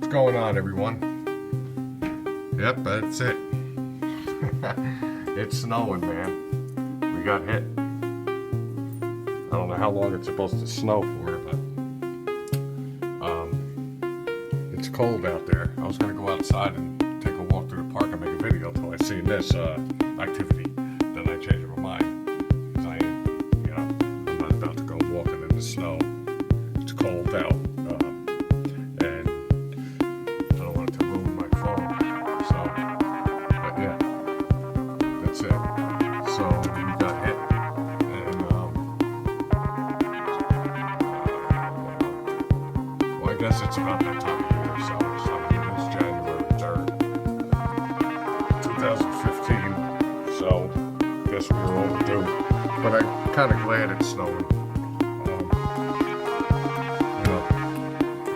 What's going on, everyone? Yep, that's it. It's snowing, man. We got hit. I don't know how long it's supposed to snow for, but it's cold out there. I was gonna go outside and take a walk through the park and make a video until I seen this activity. Then I changed my mind because I ain't, I'm not about to go walking in the snow. It's cold out, and I don't want it to ruin my phone. So, but yeah, that's it. So we got hit, and well, I guess it's about that time of year. So it's January 3rd, 2015. So I guess we were overdue. But I'm kind of glad it's snowing.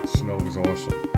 Snow is awesome.